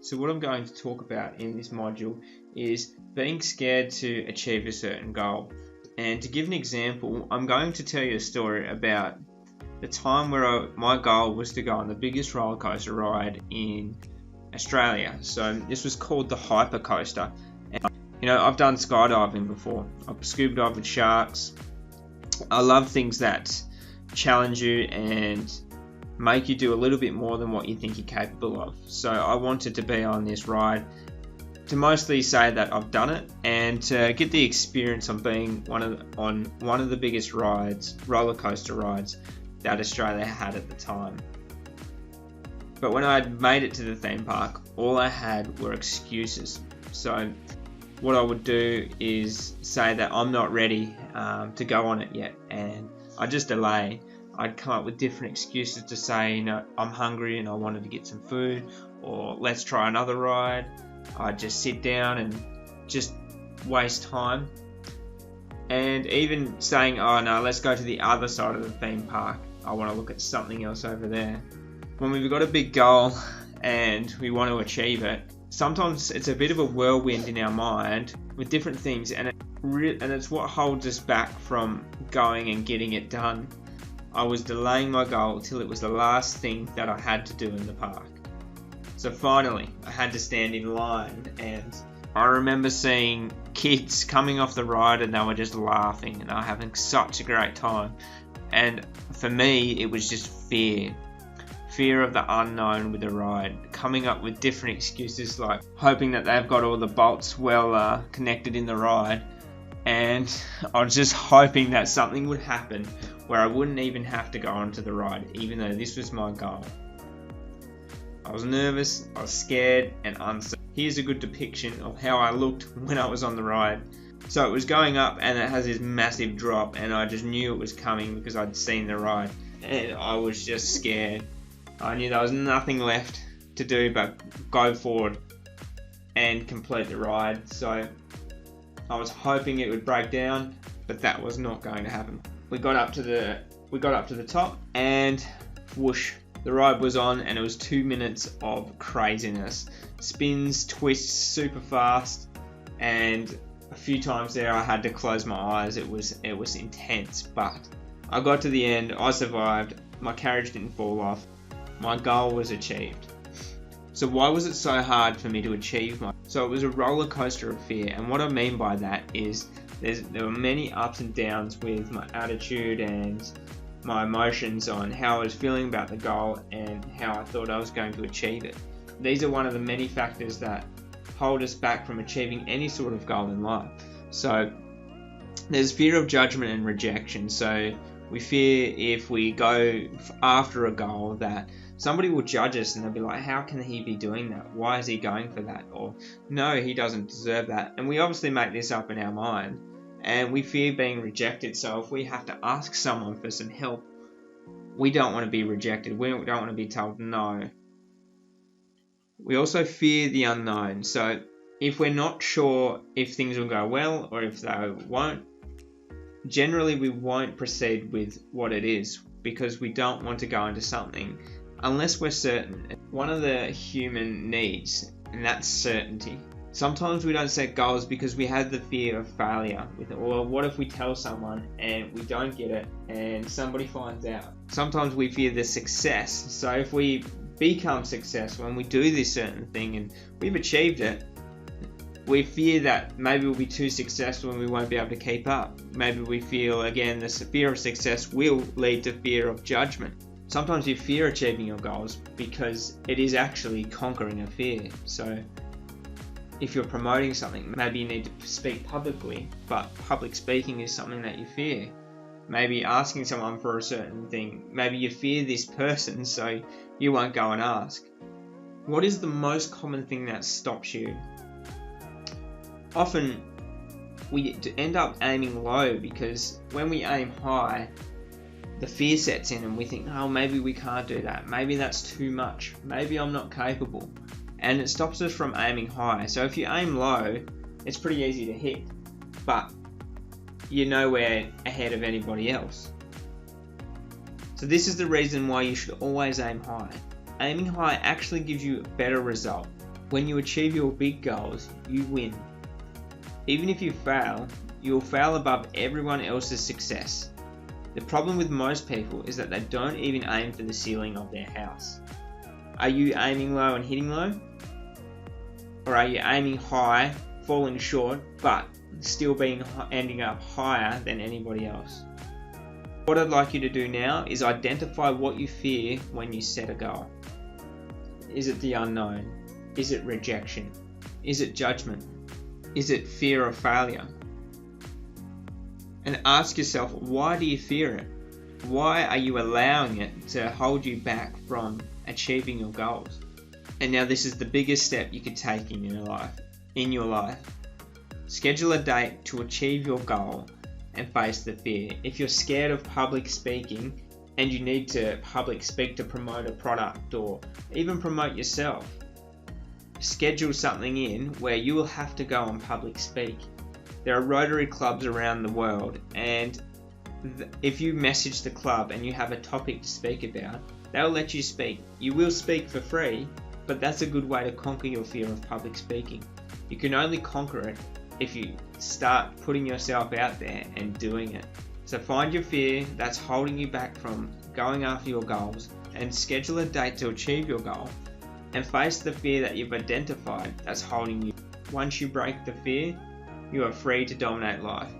So what I'm going to talk about in this module is being scared to achieve a certain goal. And to give an example, I'm going to tell you a story about the time where my goal was to go on the biggest roller coaster ride in Australia. So this was called the Hyper Coaster. And, I've done skydiving before. I've scuba dived with sharks. I love things that challenge you and make you do a little bit more than what you think you're capable of. So I wanted to be on this ride to mostly say that I've done it and to get the experience on being on one of the biggest roller coaster rides that Australia had at the time. But when I made it to the theme park, all I had were excuses. So what I would do is say that I'm not ready to go on it yet, and I just delay. I'd come up with different excuses to say, I'm hungry and I wanted to get some food, or let's try another ride. I'd just sit down and just waste time. And even saying, oh no, let's go to the other side of the theme park. I want to look at something else over there. When we've got a big goal and we want to achieve it, sometimes it's a bit of a whirlwind in our mind with different things, and it's what holds us back from going and getting it done. I was delaying my goal till it was the last thing that I had to do in the park. So finally, I had to stand in line, and I remember seeing kids coming off the ride and they were just laughing and they were having such a great time. And for me, it was just fear of the unknown with the ride, coming up with different excuses like hoping that they've got all the bolts well connected in the ride, and I was just hoping that something would happen where I wouldn't even have to go onto the ride, even though this was my goal. I was nervous, I was scared and uncertain. Here's a good depiction of how I looked when I was on the ride. So it was going up and it has this massive drop, and I just knew it was coming because I'd seen the ride, and I was just scared. I knew there was nothing left to do but go forward and complete the ride. So I was hoping it would break down, but that was not going to happen. We got up to the top, and whoosh, the ride was on, and it was 2 minutes of craziness. Spins, twists super fast, and a few times there I had to close my eyes. It was intense, but I got to the end, I survived, my carriage didn't fall off, my goal was achieved. So why was it so hard for me to achieve So it was a roller coaster of fear, and what I mean by that is there were many ups and downs with my attitude and my emotions on how I was feeling about the goal and how I thought I was going to achieve it. These are one of the many factors that hold us back from achieving any sort of goal in life. So there's fear of judgment and rejection. So we fear if we go after a goal that somebody will judge us and they'll be like, how can he be doing that? Why is he going for that? Or no, he doesn't deserve that. And we obviously make this up in our mind, and we fear being rejected. So if we have to ask someone for some help, we don't want to be rejected. We don't want to be told no. We also fear the unknown. So if we're not sure if things will go well or if they won't, generally we won't proceed with what it is because we don't want to go into something unless we're certain. One of the human needs, and that's certainty. Sometimes we don't set goals because we have the fear of failure. Or what if we tell someone and we don't get it and somebody finds out? Sometimes we fear the success. So if we become successful and we do this certain thing and we've achieved it, we fear that maybe we'll be too successful and we won't be able to keep up. Maybe we feel, again, the fear of success will lead to fear of judgment. Sometimes you fear achieving your goals because it is actually conquering a fear. So if you're promoting something, maybe you need to speak publicly, but public speaking is something that you fear. Maybe asking someone for a certain thing, maybe you fear this person, so you won't go and ask. What is the most common thing that stops you? Often we end up aiming low because when we aim high, the fear sets in and we think, oh, maybe we can't do that. Maybe that's too much. Maybe I'm not capable. And it stops us from aiming high. So if you aim low, it's pretty easy to hit, but you're nowhere ahead of anybody else. So this is the reason why you should always aim high. Aiming high actually gives you a better result. When you achieve your big goals, you win. Even if you fail, you will fail above everyone else's success. The problem with most people is that they don't even aim for the ceiling of their house. Are you aiming low and hitting low? Or are you aiming high, falling short, but still ending up higher than anybody else? What I'd like you to do now is identify what you fear when you set a goal. Is it the unknown? Is it rejection? Is it judgment? Is it fear of failure? And ask yourself, why do you fear it? Why are you allowing it to hold you back from achieving your goals? And now this is the biggest step you could take in your life. Schedule a date to achieve your goal and face the fear. If you're scared of public speaking and you need to public speak to promote a product or even promote yourself, schedule something in where you will have to go and public speak. There are Rotary clubs around the world, and if you message the club and you have a topic to speak about, they'll let you speak. You will speak for free, but that's a good way to conquer your fear of public speaking. You can only conquer it if you start putting yourself out there and doing it. So find your fear that's holding you back from going after your goals and schedule a date to achieve your goal, and face the fear that you've identified that's holding you. Once you break the fear, you are free to dominate life.